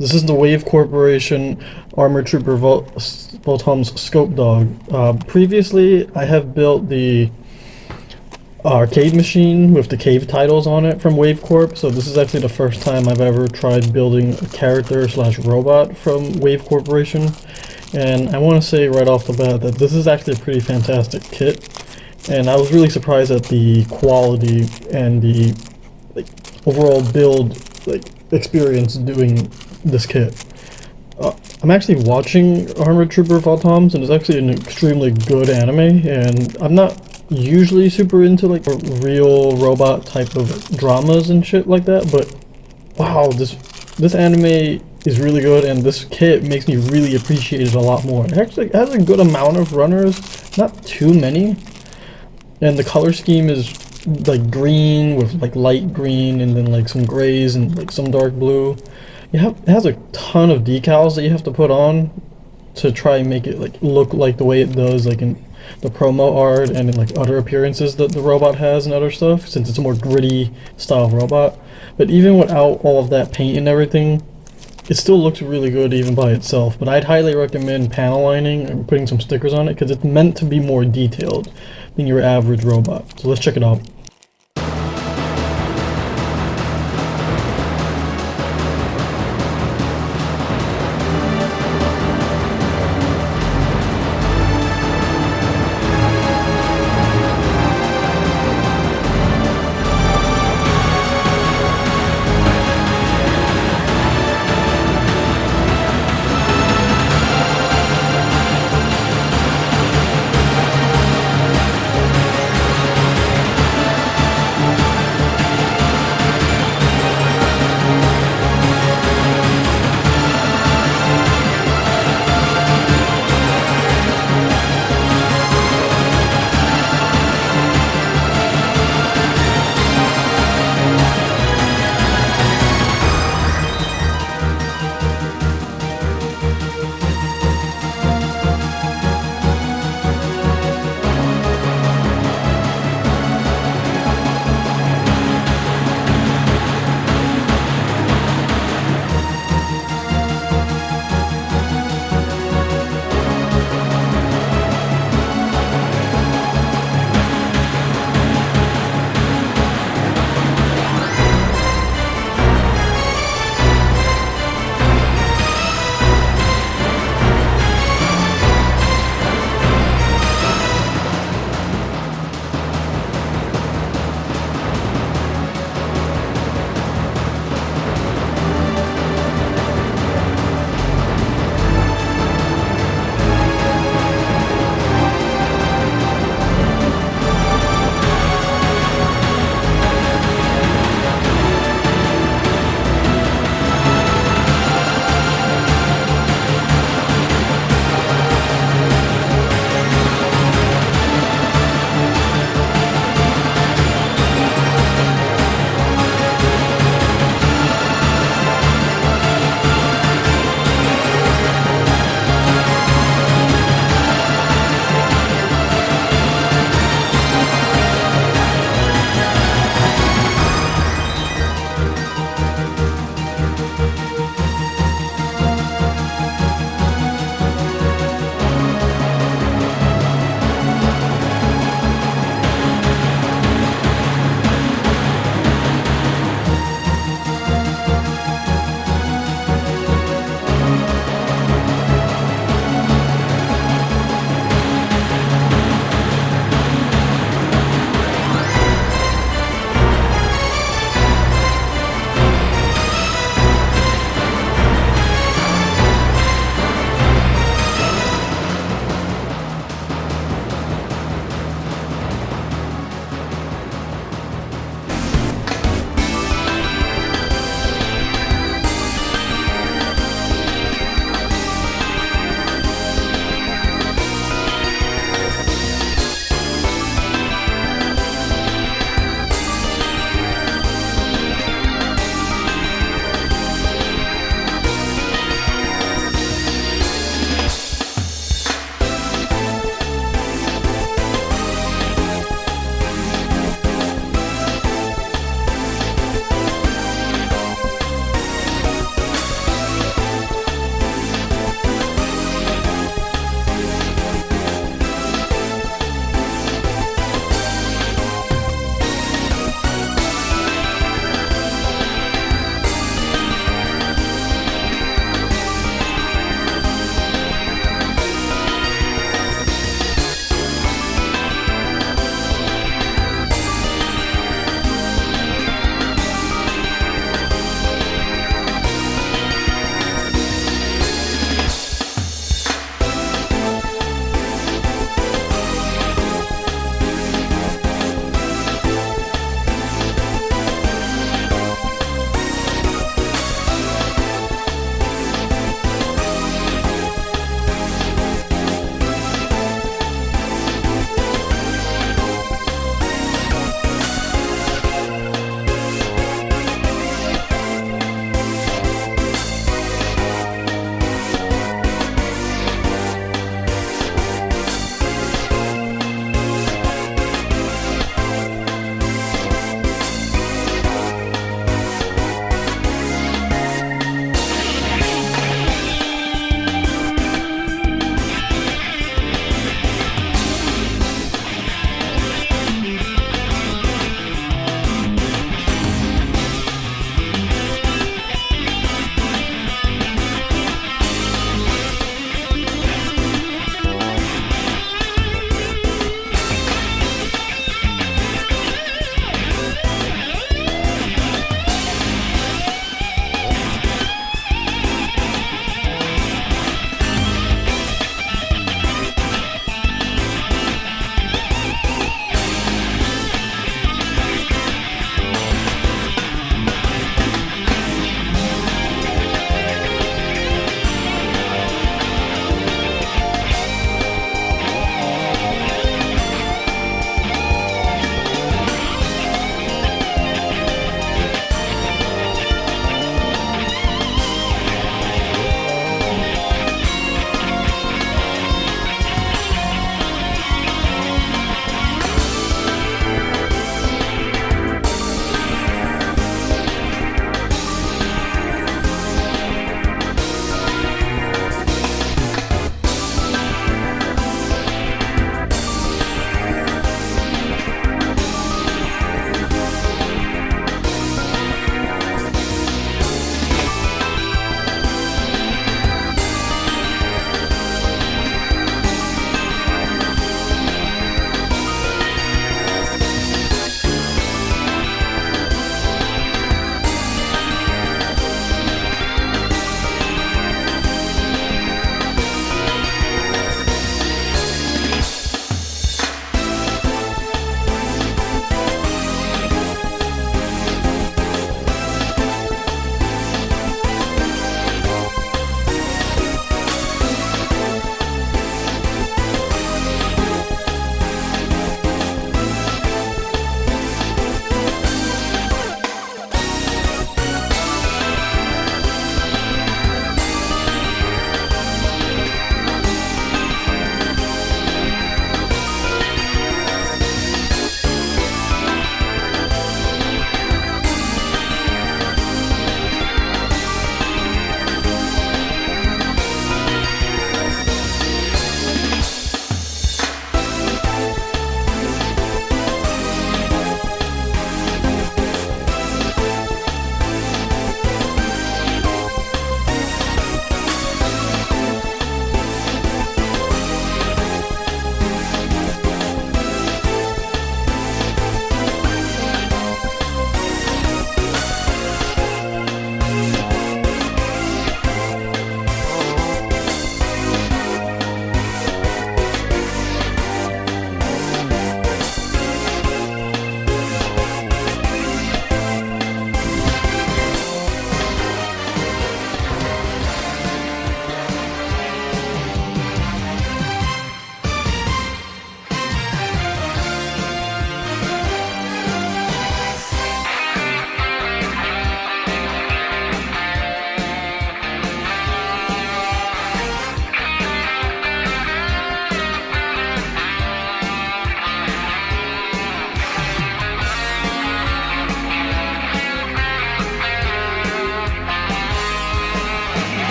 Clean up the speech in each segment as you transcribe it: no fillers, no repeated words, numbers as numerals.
This is the Wave Corporation Armor Trooper Votoms Scopedog. Previously, I have built the arcade machine with the cave titles on it from Wave Corp, so this is actually the first time I've ever tried building a character slash robot from Wave Corporation. And I want to say right off the bat that this is actually a pretty fantastic kit, and I was really surprised at the quality and the overall build experience doing this kit. I'm actually watching Armored Trooper Votoms, and it's actually an extremely good anime, and I'm not usually super into real robot type of dramas and shit like that, but wow, this anime is really good, and this kit makes me really appreciate it a lot more. It actually has a good amount of runners, not too many, and the color scheme is like green with light green and then some grays and some dark blue. It has a ton of decals that you have to put on to try and make it look like the way it does in the promo art and in other appearances that the robot has and other stuff, since it's a more gritty style robot. But even without all of that paint and everything, it still looks really good even by itself. But I'd highly recommend panel lining and putting some stickers on it, because it's meant to be more detailed than your average robot. So let's check it out.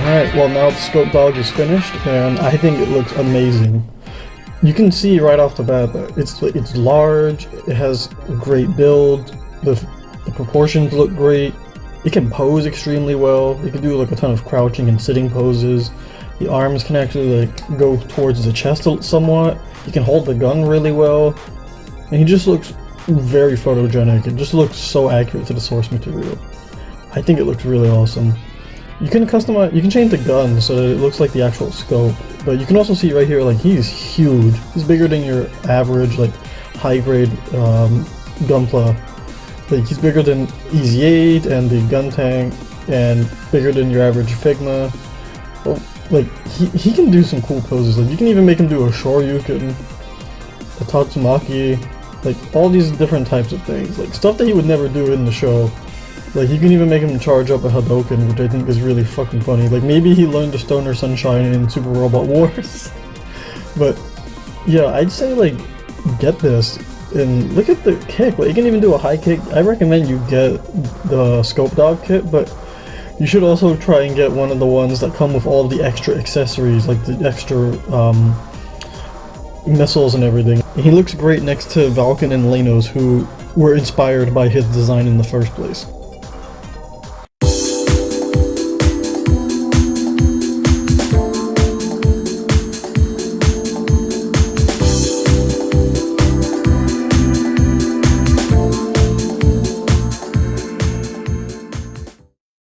Alright, well now the Scopedog is finished, and I think it looks amazing. You can see right off the bat that it's large, it has a great build, the proportions look great, it can pose extremely well, it can do like a ton of crouching and sitting poses, the arms can actually like go towards the chest somewhat, you can hold the gun really well, and he just looks very photogenic. It just looks so accurate to the source material. I think it looks really awesome. You can customize, you can change the gun so that it looks like the actual scope, but you can also see right here, like, he's huge. He's bigger than your average, like, high-grade Gunpla. Like, he's bigger than Easy 8 and the Gun Tank, and bigger than your average Figma. Well, like, he can do some cool poses. Like, you can even make him do a Shoryuken, a Tatsumaki, like, all these different types of things. Like, stuff that he would never do in the show. Like, you can even make him charge up a Hadoken, which I think is really fucking funny. Like, maybe he learned the Stoner Sunshine in Super Robot Wars. But, yeah, I'd say, like, get this. And look at the kick. Like, you can even do a high kick. I recommend you get the Scopedog kit, but you should also try and get one of the ones that come with all the extra accessories, like the extra missiles and everything. He looks great next to Valken and Lenos, who were inspired by his design in the first place.